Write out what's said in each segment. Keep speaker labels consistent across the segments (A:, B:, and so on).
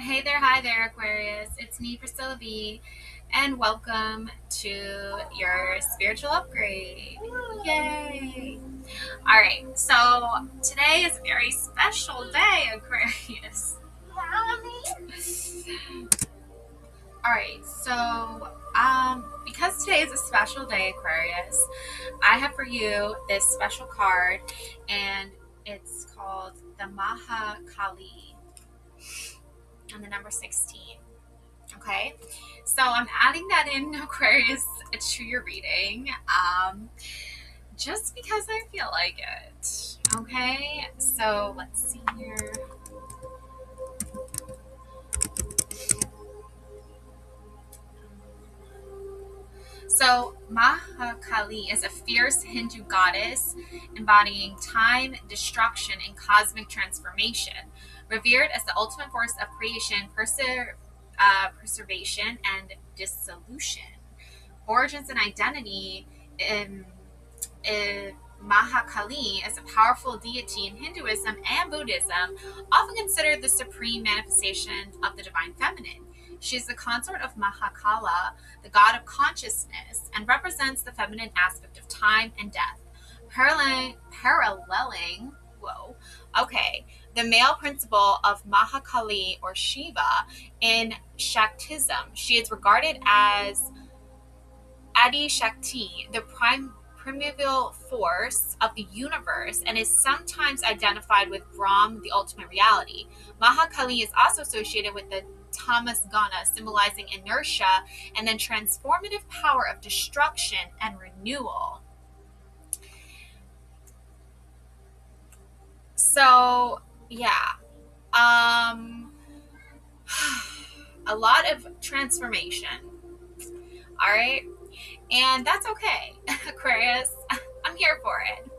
A: Hey there, hi there, Aquarius. It's me, Priscilla B, and welcome to your spiritual upgrade. Yay! All right, so today is a very special day, Aquarius. All right, so because today is a special day, Aquarius, I have for you this special card, and it's called the Maha Kali, and the number 16. Okay, so I'm adding that in, Aquarius, to your reading, just because I feel like it. Okay, so let's see here. So Mahakali is a fierce Hindu goddess embodying time, destruction, and cosmic transformation, revered as the ultimate force of creation, preservation, and dissolution. Origins and identity. in, in Mahakali is a powerful deity in Hinduism and Buddhism, often considered the supreme manifestation of the divine feminine. She is the consort of Mahakala, the god of consciousness, and represents the feminine aspect of time and death, paralleling, whoa, okay, the male principle of Mahakali or Shiva in Shaktism. She is regarded as Adi Shakti, the primeval force of the universe, and is sometimes identified with Brahm, the ultimate reality. Mahakali is also associated with the Tamas Gana, symbolizing inertia and then transformative power of destruction and renewal. So, yeah. Um, a lot of transformation. All right. And that's okay, Aquarius. I'm here for it.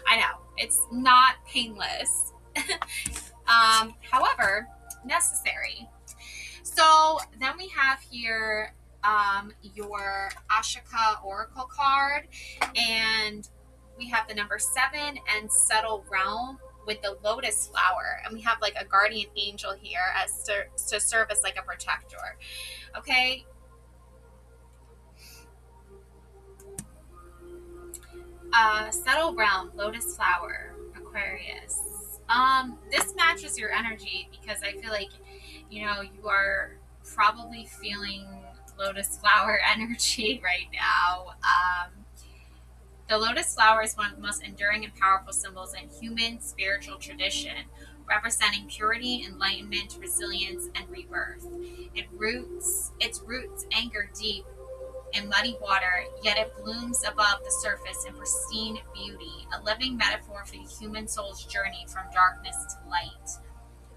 A: I know it's not painless, however, necessary. So then we have here your Ashika Oracle card, and we have the number 7 and subtle realm with the lotus flower, and we have like a guardian angel here as to serve as like a protector. Okay. Subtle realm, lotus flower, Aquarius. This matches your energy because I feel like, you are probably feeling lotus flower energy right now. The lotus flower is one of the most enduring and powerful symbols in human spiritual tradition, representing purity, enlightenment, resilience, and rebirth. Its roots anchor deep in muddy water, yet it blooms above the surface in pristine beauty, a living metaphor for the human soul's journey from darkness to light,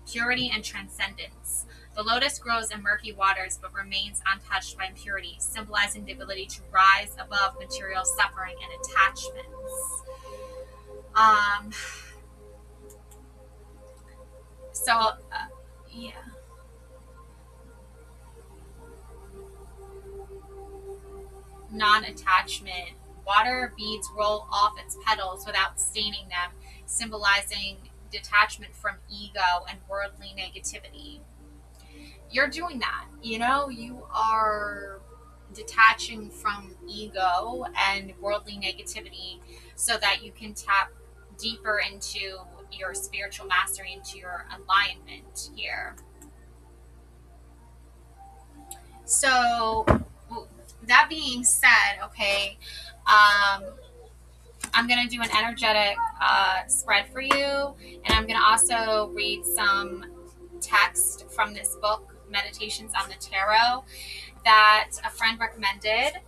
A: purity and transcendence. The lotus grows in murky waters but remains untouched by impurity, symbolizing the ability to rise above material suffering and attachments. Um, so, yeah. Non-attachment. Water beads roll off its petals without staining them, symbolizing detachment from ego and worldly negativity. You're doing that. You are detaching from ego and worldly negativity so that you can tap deeper into your spiritual mastery, into your alignment here. So, that being said, okay, I'm going to do an energetic spread for you, and I'm going to also read some text from this book, Meditations on the Tarot, that a friend recommended,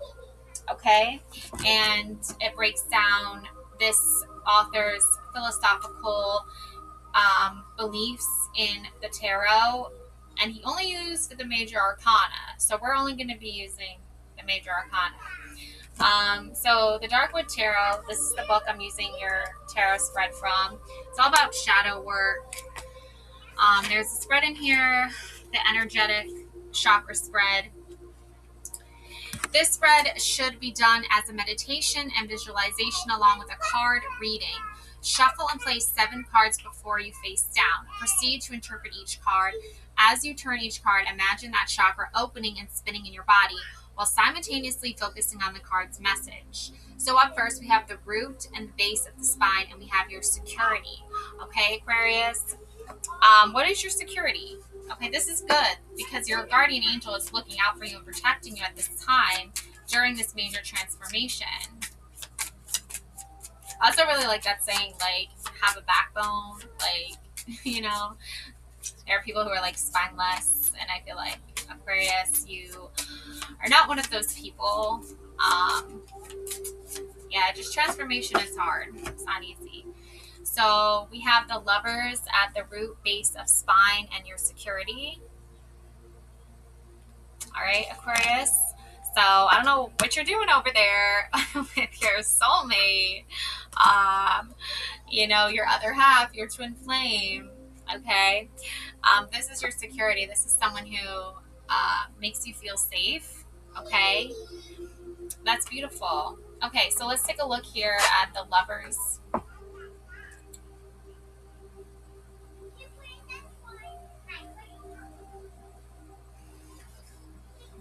A: okay, and it breaks down this author's philosophical beliefs in the tarot, and he only used the major arcana, so we're only going to be using the major arcana. So the Darkwood Tarot, this is the book I'm using your tarot spread from. It's all about shadow work. There's a spread in here, the energetic chakra spread. This spread should be done as a meditation and visualization along with a card reading. Shuffle and place 7 cards before you face down. Proceed to interpret each card As you turn each card, imagine that chakra opening and spinning in your body while simultaneously focusing on the card's message. So up first, we have the root and the base of the spine, and we have your security. Okay, Aquarius? What is your security? Okay, this is good because your guardian angel is looking out for you and protecting you at this time during this major transformation. I also really like that saying, like, have a backbone. Like, you know, there are people who are like spineless, and I feel like Aquarius, you are not one of those people. Yeah, just transformation is hard. It's not easy. So we have the lovers at the root base of spine and your security. All right, Aquarius. So I don't know what you're doing over there with your soulmate, you know, your other half, your twin flame. Okay. This is your security. This is someone who makes you feel safe. Okay. That's beautiful. Okay, so let's take a look here at the lovers.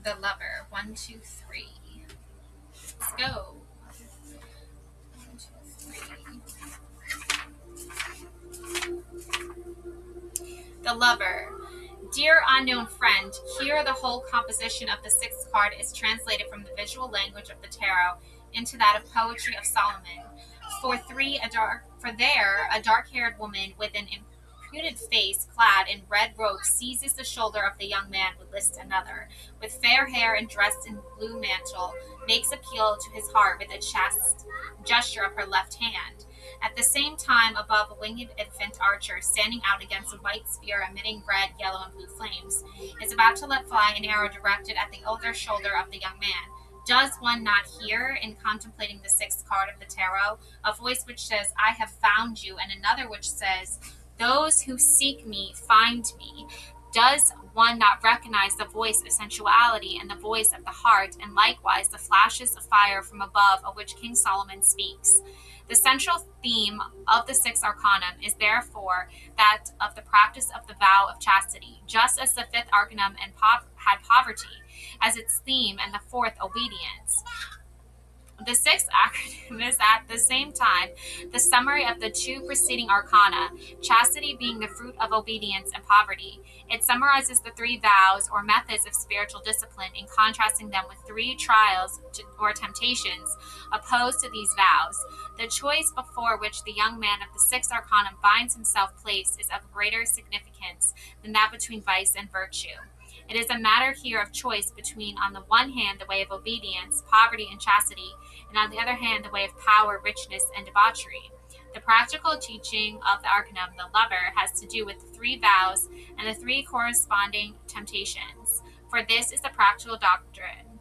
A: The lover. 1, 2, 3. Let's go. 1, 2, 3. The lover. Dear unknown friend, here the whole composition of the sixth card is translated from the visual language of the tarot into that of poetry of Solomon. For there, a dark-haired woman with an impudent face clad in red robes seizes the shoulder of the young man with list another, with fair hair and dressed in blue mantle, makes appeal to his heart with a chaste gesture of her left hand. At the same time, above a winged infant archer, standing out against a white sphere emitting red, yellow, and blue flames, is about to let fly an arrow directed at the older shoulder of the young man. Does one not hear, in contemplating the sixth card of the tarot, a voice which says, I have found you, and another which says, those who seek me find me? Does one not recognize the voice of sensuality and the voice of the heart, and likewise the flashes of fire from above of which King Solomon speaks? The central theme of the sixth arcanum is therefore that of the practice of the vow of chastity, just as the fifth arcanum had poverty as its theme and the fourth obedience. The sixth acronym is at the same time the summary of the two preceding arcana, chastity being the fruit of obedience and poverty. It summarizes the three vows or methods of spiritual discipline in contrasting them with three trials or temptations opposed to these vows. The choice before which the young man of the sixth arcanum finds himself placed is of greater significance than that between vice and virtue. It is a matter here of choice between, on the one hand, the way of obedience, poverty, and chastity, and on the other hand, the way of power, richness, and debauchery. The practical teaching of the arcanum, the lover, has to do with the three vows and the three corresponding temptations. For this is the practical doctrine.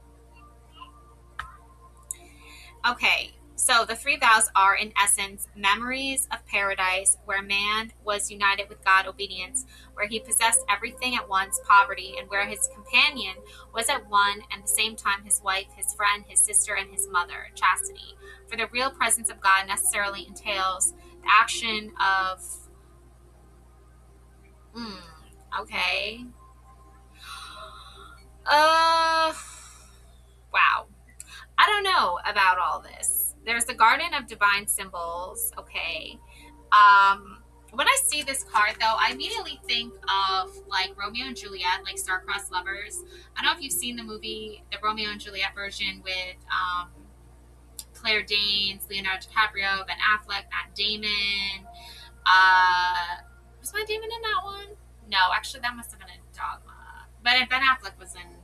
A: Okay, so the three vows are, in essence, memories of paradise, where man was united with God, obedience, where he possessed everything at once, poverty, and where his companion was at one and the same time his wife, his friend, his sister, and his mother, chastity. For the real presence of God necessarily entails the action of... okay. Wow. I don't know about all this. There's the Garden of Divine Symbols. Okay. When I see this card, though, I immediately think of, like, Romeo and Juliet, like star-crossed lovers. I don't know if you've seen the movie, the Romeo and Juliet version with Claire Danes, Leonardo DiCaprio, Ben Affleck, Matt Damon. Was Matt Damon in that one? No, actually, that must have been a Dogma. But Ben Affleck was in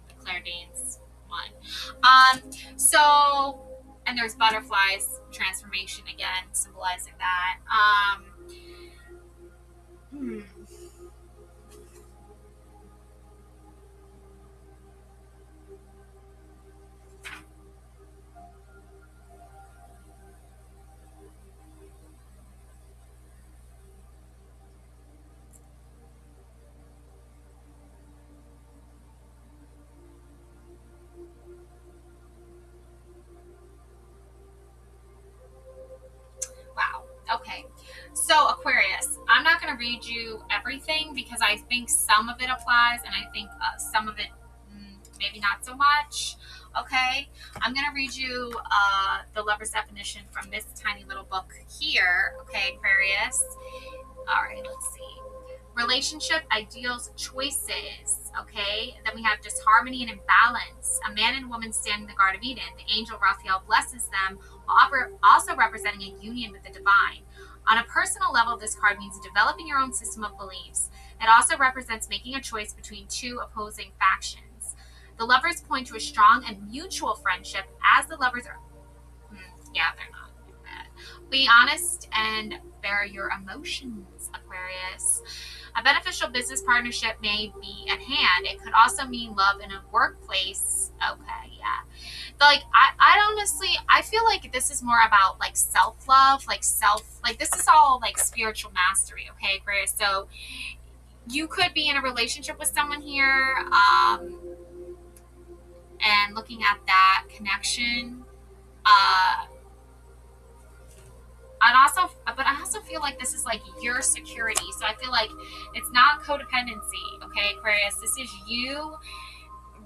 A: the Claire Danes one. So, and there's butterflies, transformation again, symbolizing that. Wow. Okay. So Aquarius, I'm I'm not going to read you everything because I think some of it applies and I think some of it maybe not so much. Okay, I'm going to read you the lover's definition from this tiny little book here. Okay, Aquarius. All right, let's see. Relationship, ideals, choices. Okay, then we have disharmony and imbalance. A man and woman stand in the Garden of Eden. The angel Raphael blesses them while also representing a union with the divine. On a personal level, this card means developing your own system of beliefs. It also represents making a choice between two opposing factions. The lovers point to a strong and mutual friendship as the lovers are... yeah, they're not bad. Be honest and bear your emotions, Aquarius. A beneficial business partnership may be at hand. It could also mean love in a workplace. Okay, yeah. But like I honestly, I feel like this is more about like self-love, like this is all like spiritual mastery, okay, Aquarius? So you could be in a relationship with someone here, and looking at that connection, but I also feel like this is like your security. So I feel like it's not codependency, okay, Aquarius? This is you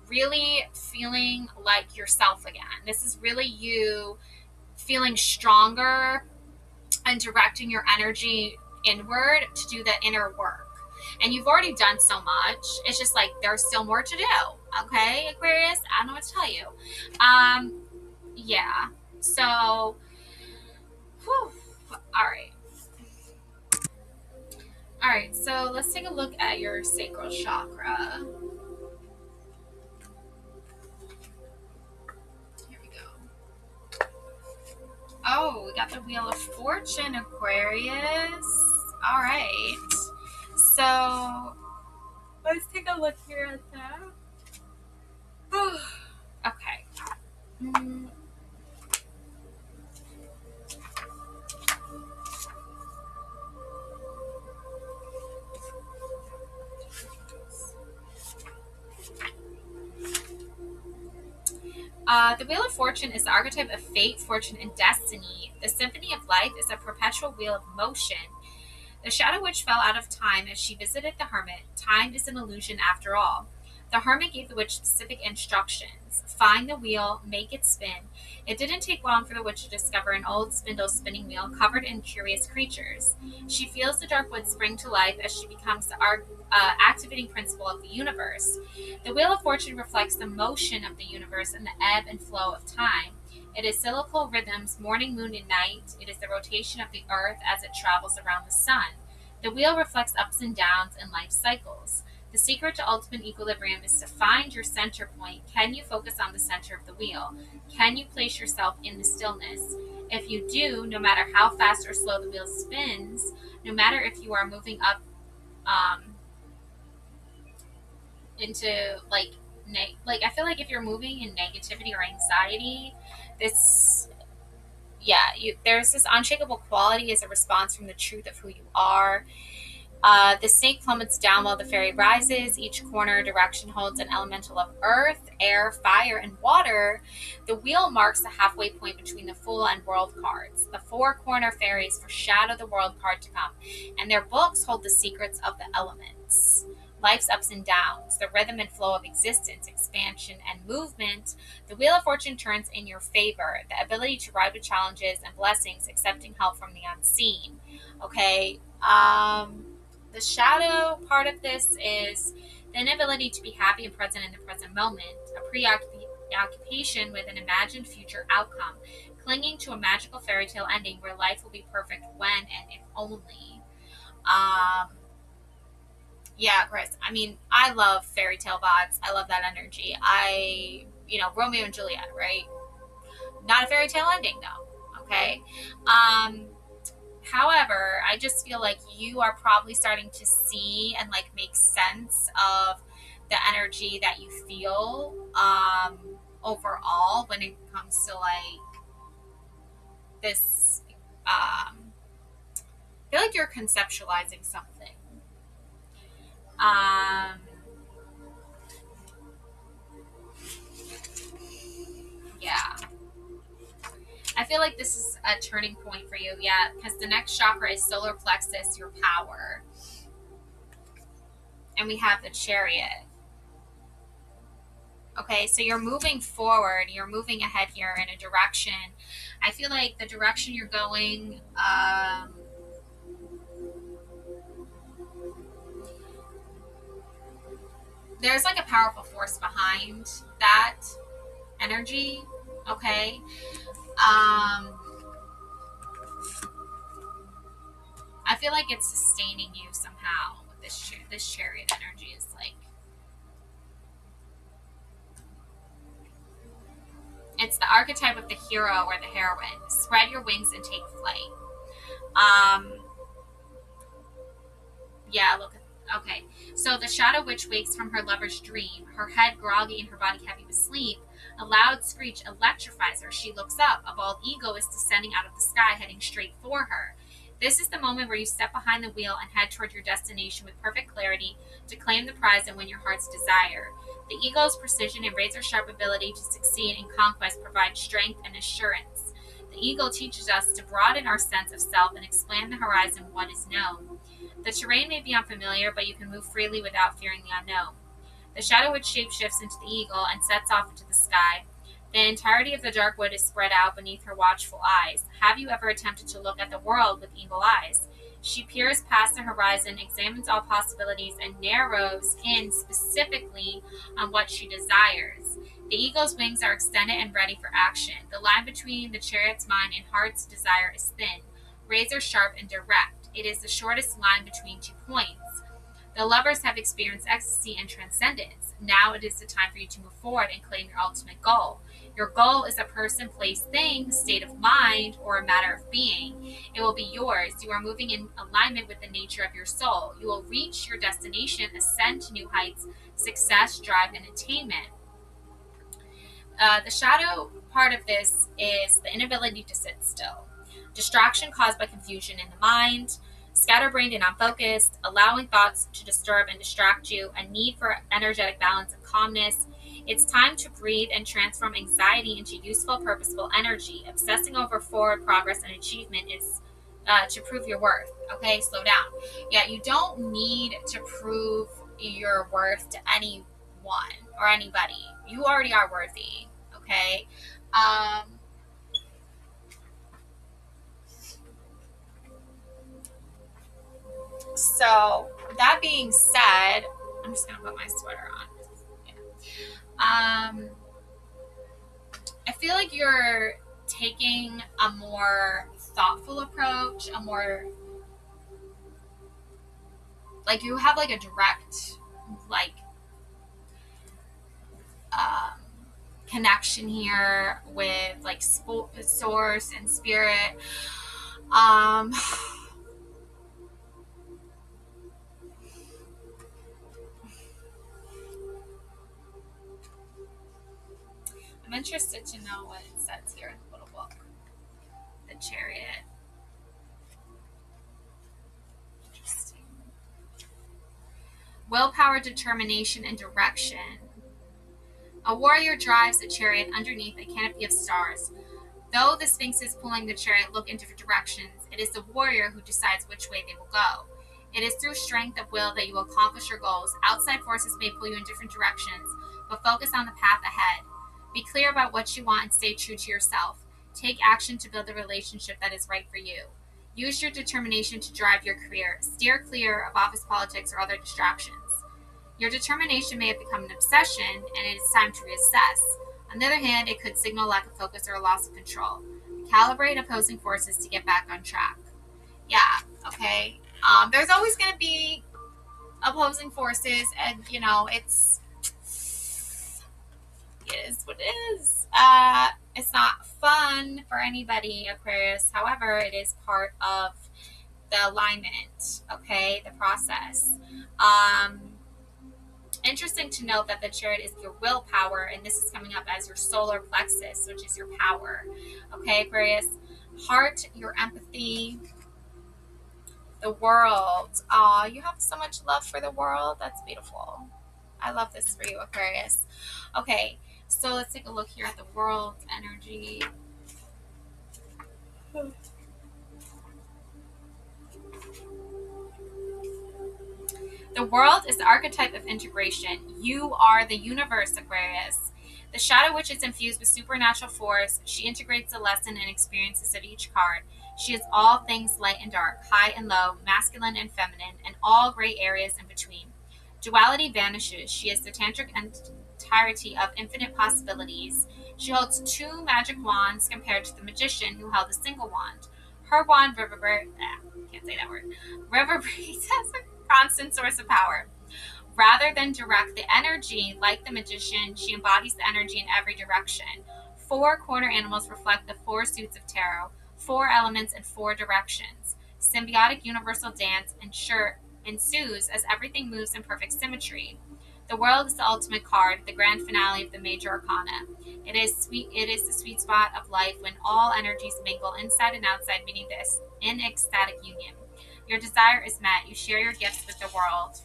A: really feeling like yourself again. This is really you feeling stronger and directing your energy inward to do the inner work. And you've already done so much. It's just like there's still more to do. Okay, Aquarius? I don't know what to tell you. Yeah. So, whew. All right. All right, so let's take a look at your sacral chakra. Here we go. Oh, we got the Wheel of Fortune, Aquarius. All right. So, let's take a look here at that. Okay. The Wheel of Fortune is the archetype of fate, fortune, and destiny. The symphony of life is a perpetual wheel of motion. The shadow witch fell out of time as she visited the hermit. Time is an illusion after all. The hermit gave the witch specific instructions. Find the wheel, make it spin. It didn't take long for the witch to discover an old spindle spinning wheel covered in curious creatures. She feels the dark wood spring to life as she becomes the activating principle of the universe. The Wheel of Fortune reflects the motion of the universe and the ebb and flow of time. It is cyclical rhythms, morning, moon, and night. It is the rotation of the earth as it travels around the sun. The wheel reflects ups and downs in life cycles. The secret to ultimate equilibrium is to find your center point. Can you focus on the center of the wheel? Can you place yourself in the stillness? If you do, no matter how fast or slow the wheel spins, no matter if you are moving up into like I feel like if you're moving in negativity or anxiety, there's this unshakable quality as a response from the truth of who you are. The snake plummets down while the fairy rises. Each corner direction holds an elemental of earth, air, fire, and water. The wheel marks the halfway point between the Fool and World cards. The four corner fairies foreshadow the World card to come, and their books hold the secrets of the elements. Life's ups and downs, the rhythm and flow of existence, expansion, and movement. The Wheel of Fortune turns in your favor. The ability to ride with challenges and blessings, accepting help from the unseen. Okay, the shadow part of this is the inability to be happy and present in the present moment, a preoccupation with an imagined future outcome, clinging to a magical fairy tale ending where life will be perfect when and if only. Yeah, Chris, I mean, I love fairy tale vibes. I love that energy. Romeo and Juliet, right? Not a fairy tale ending, though, okay? However, I just feel like you are probably starting to see and like make sense of the energy that you feel overall when it comes to like this. I feel like you're conceptualizing something. Yeah. I feel feel like this is a turning point for you. Yeah, because the next chakra is solar plexus, your power. And we have the Chariot. Okay, so you're moving forward. You're moving ahead here in a direction. I feel like the direction you're going, there's like a powerful force behind that energy. Okay. I feel like it's sustaining you somehow with this Chariot energy is like, it's the archetype of the hero or the heroine. Spread your wings and take flight. Yeah, look at, okay. So the shadow witch wakes from her lover's dream, her head groggy and her body heavy with sleep. A loud screech electrifies her. She looks up. A bald eagle is descending out of the sky, heading straight for her. This is the moment where you step behind the wheel and head toward your destination with perfect clarity to claim the prize and win your heart's desire. The eagle's precision and razor-sharp ability to succeed in conquest provide strength and assurance. The eagle teaches us to broaden our sense of self and expand the horizon of what is known. The terrain may be unfamiliar, but you can move freely without fearing the unknown. The shadow witch shapeshifts into the eagle and sets off into the sky. The entirety of the dark wood is spread out beneath her watchful eyes. Have you ever attempted to look at the world with eagle eyes? She peers past the horizon, examines all possibilities, and narrows in specifically on what she desires. The eagle's wings are extended and ready for action. The line between the chariot's mind and heart's desire is thin, razor sharp and direct. It is the shortest line between 2 points. The lovers have experienced ecstasy and transcendence. Now it is the time for you to move forward and claim your ultimate goal. Your goal is a person, place, thing, state of mind, or a matter of being. It will be yours. You are moving in alignment with the nature of your soul. You will reach your destination, ascend to new heights, success, drive, and attainment. The shadow part of this is the inability to sit still. Distraction caused by confusion in the mind, scatterbrained and unfocused, allowing thoughts to disturb and distract you, a need for energetic balance and calmness. It's time to breathe and transform anxiety into useful, purposeful energy. Obsessing over forward progress and achievement is to prove your worth. Okay, slow down. Yeah, you don't need to prove your worth to anyone or anybody. You already are worthy. Okay. So that being said, I'm just gonna put my sweater on. Yeah. I feel like you're taking a more thoughtful approach, a more like you have like a direct like connection here with like source and spirit. I'm interested to know what it says here in the little book. The Chariot. Interesting. Willpower, determination, and direction. A warrior drives a chariot underneath a canopy of stars. Though the Sphinx is pulling the chariot look in different directions, it is the warrior who decides which way they will go. It is through strength of will that you will accomplish your goals. Outside forces may pull you in different directions, but focus on the path ahead. Be clear about what you want and stay true to yourself. Take action to build a relationship that is right for you. Use your determination to drive your career. Steer clear of office politics or other distractions. Your determination may have become an obsession, and it is time to reassess. On the other hand, it could signal lack of focus or a loss of control. Calibrate opposing forces to get back on track. Yeah, okay. There's always going to be opposing forces, and, you know, it is what it is. It's not fun for anybody, Aquarius. However, it is part of the alignment, okay, the process. Interesting to note that the chariot is your willpower, and this is coming up as your solar plexus, which is your power. Okay, Aquarius. Heart, your empathy, the world. Aw, you have so much love for the world. That's beautiful. I love this for you, Aquarius. Okay, so let's take a look here at the world energy. The world is the archetype of integration. You are the universe, Aquarius. The shadow witch is infused with supernatural force. She integrates the lesson and experiences of each card. She is all things light and dark, high and low, masculine and feminine, and all gray areas in between. Duality vanishes. She is the tantric entirety of infinite possibilities. She holds two magic wands compared to the magician who held a single wand. Her wand can't say that word. Reverberates as a constant source of power. Rather than direct the energy like the magician, she embodies the energy in every direction. Four corner animals reflect the four suits of tarot, four elements in four directions. Symbiotic universal dance ensues as everything moves in perfect symmetry. The world is the ultimate card, the grand finale of the major arcana. It is the sweet spot of life when all energies mingle inside and outside, meaning this in ecstatic union. Your desire is met. You share your gifts with the world.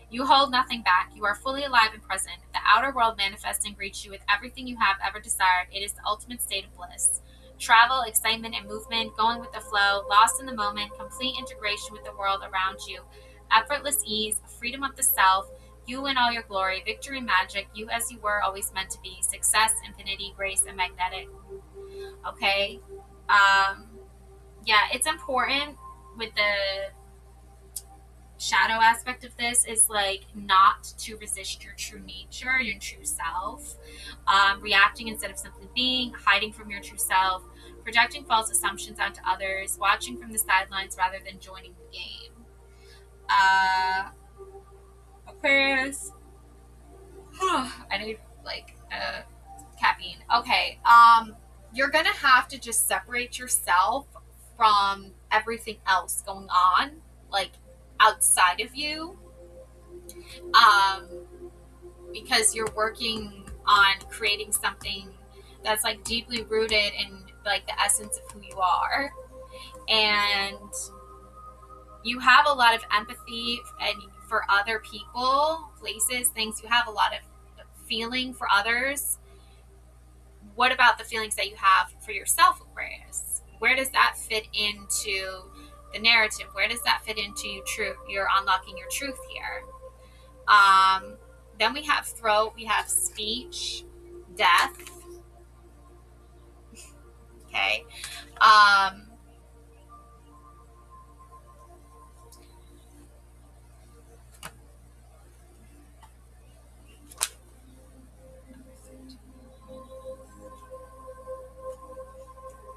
A: You hold nothing back. You are fully alive and present. The outer world manifests and greets you with everything you have ever desired. It is the ultimate state of bliss. Travel, excitement, and movement, going with the flow, lost in the moment, complete integration with the world around you, effortless ease, freedom of the self, you in all your glory, victory, magic, you as you were always meant to be, success, infinity, grace, and magnetic. Okay? Yeah, it's important with the shadow aspect of this is like not to resist your true nature, your true self, reacting instead of simply being, hiding from your true self, projecting false assumptions onto others, watching from the sidelines rather than joining the game. Aquarius. I need like caffeine. Okay. You're gonna have to just separate yourself from everything else going on, like outside of you, because you're working on creating something that's like deeply rooted in like the essence of who you are, and you have a lot of empathy and for other people, places, things. You have a lot of feeling for others. What about the feelings that you have for yourself, Aquarius? Where does that fit into the narrative? Where does that fit into you're unlocking your truth here? Then we have throat, we have speech, death. Okay.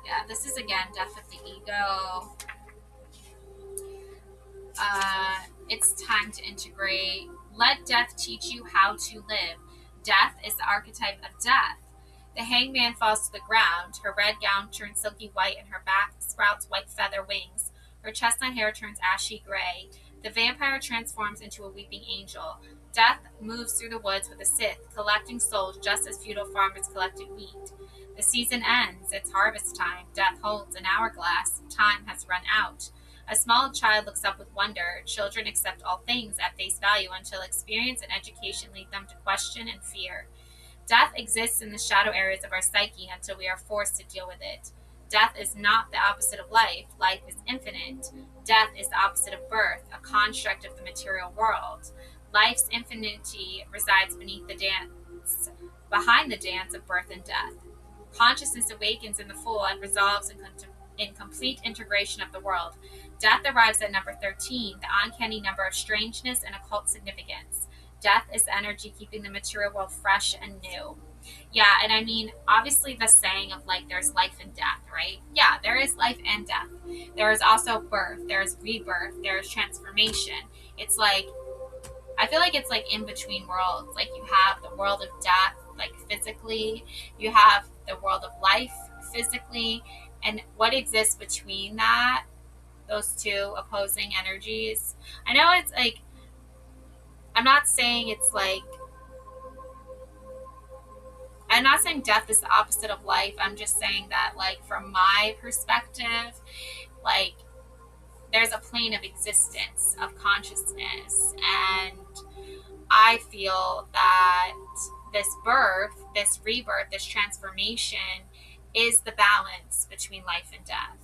A: Yeah, this is again death of the ego. It's time to integrate. Let death teach you how to live. Death is the archetype of death. The hangman falls to the ground. Her red gown turns silky white, and her back sprouts white feather wings. Her chestnut hair turns ashy gray. The vampire transforms into a weeping angel. Death moves through the woods with a scythe, collecting souls just as feudal farmers collected wheat. The season ends. It's harvest time. Death holds an hourglass. Time has run out. A small child looks up with wonder. Children accept all things at face value until experience and education lead them to question and fear. Death exists in the shadow areas of our psyche until we are forced to deal with it. Death is not the opposite of life. Life is infinite. Death is the opposite of birth, a construct of the material world. Life's infinity resides beneath the dance, behind the dance of birth and death. Consciousness awakens in the full and resolves in complete integration of the world. Death arrives at number 13, the uncanny number of strangeness and occult significance. Death is the energy keeping the material world fresh and new. Yeah, and I mean, obviously the saying of like there's life and death, right? Yeah, there is life and death. There is also birth, there's rebirth, there's transformation. It's like, I feel like it's like in between worlds. Like you have the world of death, like physically, you have the world of life physically, and what exists between that, those two opposing energies. I know it's like, I'm not saying it's like, I'm not saying death is the opposite of life. I'm just saying that, like, from my perspective, like, there's a plane of existence, of consciousness. And I feel that this birth, this rebirth, this transformation is the balance between life and death.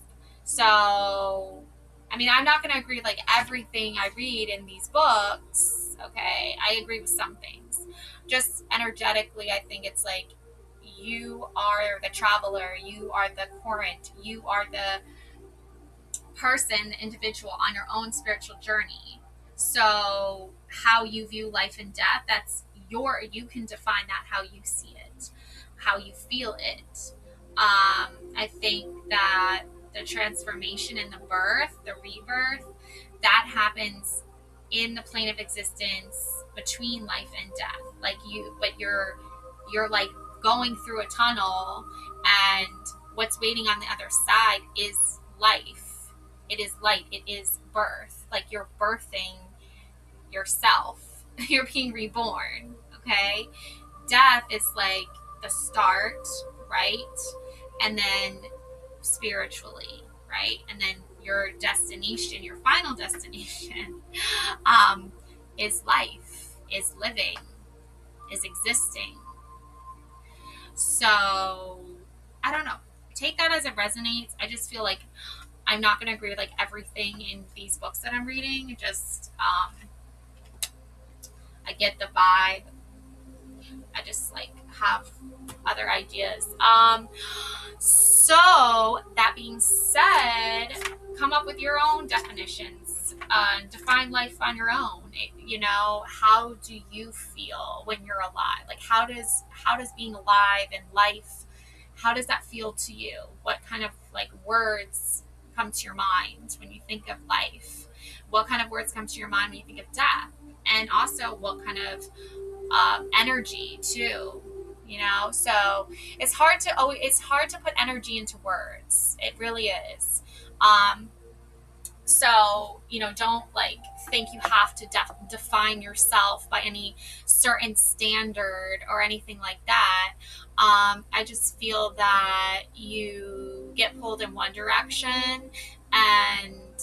A: So, I mean, I'm not going to agree like everything I read in these books. Okay. I agree with some things. Just energetically, I think it's like you are the traveler, you are the current, you are the person, the individual on your own spiritual journey. So, how you view life and death, that's you can define that how you see it, how you feel it. I think that the transformation and the birth, the rebirth, that happens in the plane of existence between life and death. Like but you're like going through a tunnel, and what's waiting on the other side is life. It is light. It is birth. Like you're birthing yourself. You're being reborn. Okay. Death is like the start, right? And then spiritually, right? And then your destination, your final destination, is life, is living, is existing. So I don't know. Take that as it resonates. I just feel like I'm not going to agree with like everything in these books that I'm reading. Just I get the vibe. I just like have other ideas. So that being said, come up with your own definitions. Define life on your own. How do you feel when you're alive? Like how does being alive and life, how does that feel to you? What kind of like words come to your mind when you think of life? What kind of words come to your mind when you think of death? And also what kind of energy too, so it's hard to put energy into words. It really is. So don't like think you have to define yourself by any certain standard or anything like that. I just feel that you get pulled in one direction, and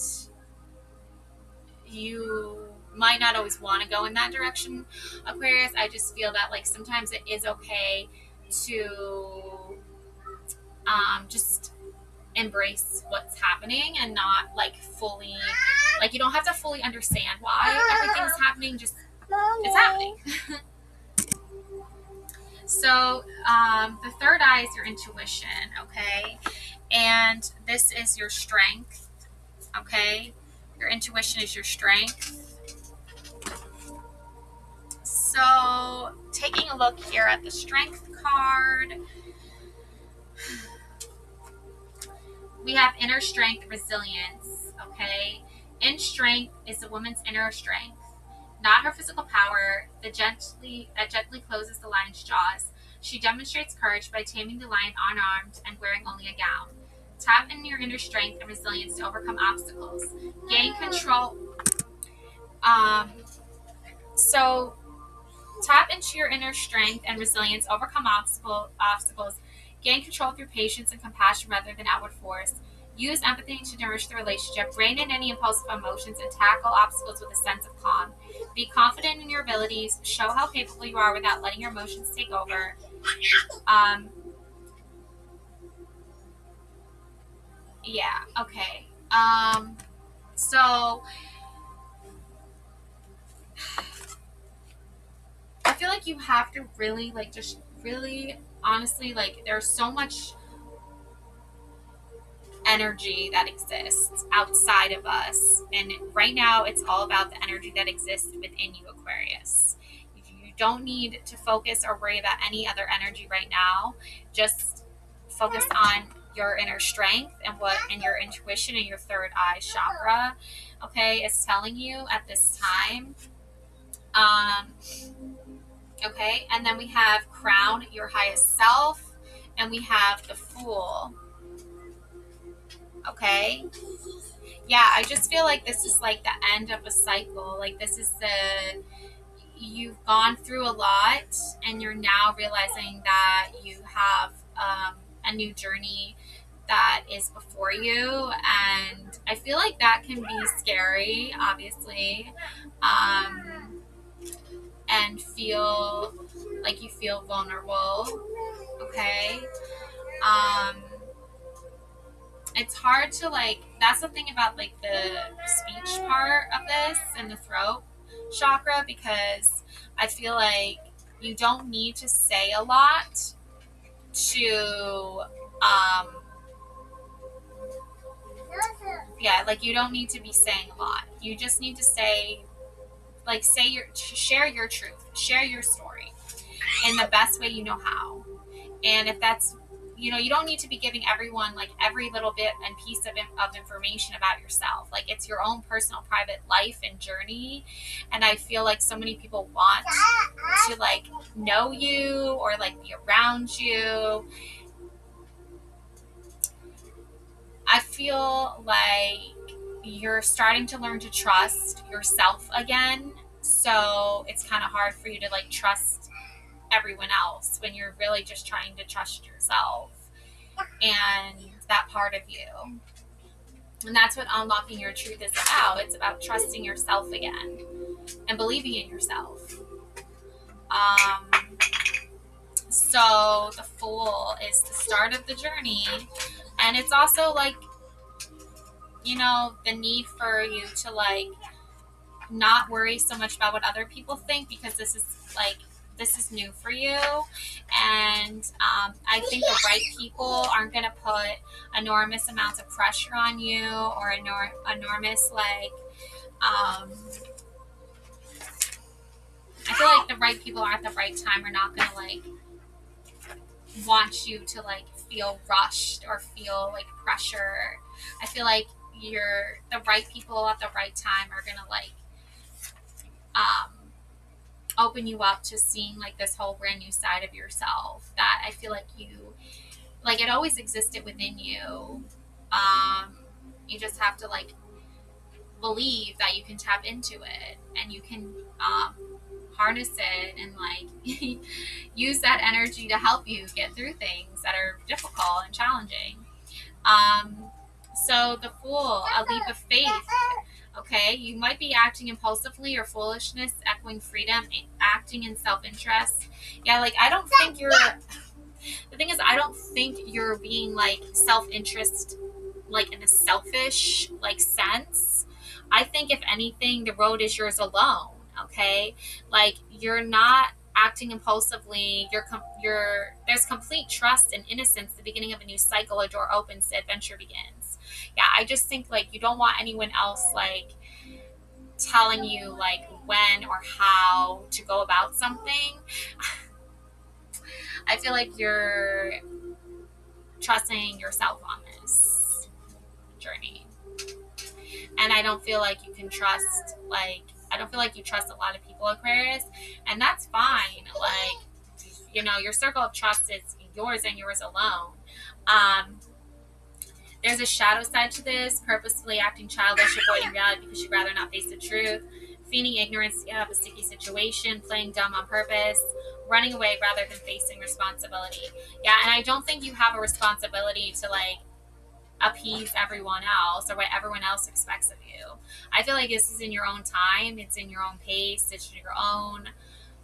A: you might not always want to go in that direction, Aquarius. I just feel that like sometimes it is okay to just embrace what's happening and not like fully, like you don't have to fully understand why everything's happening, just it's happening. So the third eye is your intuition, okay? And this is your strength, okay? Your intuition is your strength. So taking a look here at the strength card, we have inner strength, resilience, okay? In strength is the woman's inner strength, not her physical power that gently closes the lion's jaws. She demonstrates courage by taming the lion unarmed and wearing only a gown. Tap into your inner strength and resilience to overcome obstacles. Gain control. So tap into your inner strength and resilience, overcome obstacles, gain control through patience and compassion rather than outward force. Use empathy to nourish the relationship. Rein in any impulsive emotions and tackle obstacles with a sense of calm. Be confident in your abilities. Show how capable you are without letting your emotions take over. Yeah, okay. So I feel like you have to really, like, just really, honestly, like, there's so much energy that exists outside of us. And right now, it's all about the energy that exists within you, Aquarius. You don't need to focus or worry about any other energy right now. Just focus on your inner strength and your intuition and your third eye chakra, okay, is telling you at this time. Okay, and then we have crown, your highest self, and we have the Fool. Okay, yeah, I just feel like this is like the end of a cycle. Like this is you've gone through a lot, and you're now realizing that you have a new journey that is before you, and I feel like that can be scary, obviously, and feel like you feel vulnerable, okay? It's hard to like, that's the thing about like the speech part of this and the throat chakra, because I feel like you don't need to say a lot to, yeah, like you don't need to be saying a lot. You just need to say, like, share your truth, share your story in the best way you know how. And if that's, you know, you don't need to be giving everyone like every little bit and piece of information about yourself. Like, it's your own personal private life and journey. And I feel like so many people want to like know you or like be around you. I feel like you're starting to learn to trust yourself again. So it's kind of hard for you to like trust everyone else when you're really just trying to trust yourself and that part of you. And that's what unlocking your truth is about. It's about trusting yourself again and believing in yourself. So the Fool is the start of the journey. And it's also like, you know, the need for you to like not worry so much about what other people think, because this is new for you. And I think the right people aren't going to put enormous amounts of pressure on you or enormous like I feel like the right people at the right time are not going to like want you to like feel rushed or feel like pressure. I feel like the right people at the right time are going to like open you up to seeing like this whole brand new side of yourself that I feel like it always existed within you. You just have to like believe that you can tap into it and you can harness it and like use that energy to help you get through things that are difficult and challenging. So the Fool, a leap of faith. Okay, you might be acting impulsively or foolishness, echoing freedom, acting in self-interest. Yeah, like I don't think the thing is, I don't think you're being like self-interest, like in a selfish like sense. I think if anything, the road is yours alone. Okay, like you're not acting impulsively. There's complete trust and innocence. The beginning of a new cycle, a door opens, the adventure begins. Yeah, I just think like you don't want anyone else like telling you like when or how to go about something. I feel like you're trusting yourself on this journey. And I don't feel like you can trust I don't feel like you trust a lot of people, Aquarius, and that's fine. Like, you know, your circle of trust is yours and yours alone. There's a shadow side to this, purposefully acting childish, avoiding reality because you'd rather not face the truth, feigning ignorance to get out of a sticky situation, playing dumb on purpose, running away rather than facing responsibility. Yeah, and I don't think you have a responsibility to like appease everyone else or what everyone else expects of you. I feel like this is in your own time, it's in your own pace, it's your own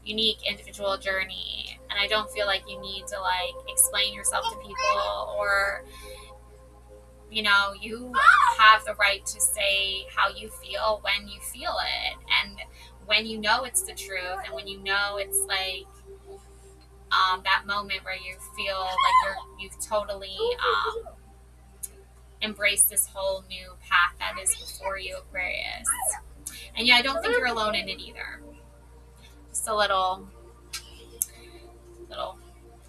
A: unique individual journey, and I don't feel like you need to like explain yourself to people, or you know, you have the right to say how you feel when you feel it, and when you know it's the truth, and when you know it's like that moment where you feel like you've totally embraced this whole new path that is before you, Aquarius. And yeah, I don't think you're alone in it either. Just a little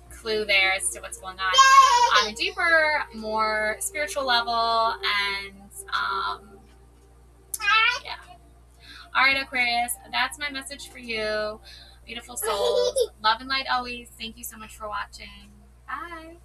A: clue there as to what's going on a deeper, more spiritual level. And yeah. All right, Aquarius, that's my message for you. Beautiful souls. Love and light always. Thank you so much for watching. Bye.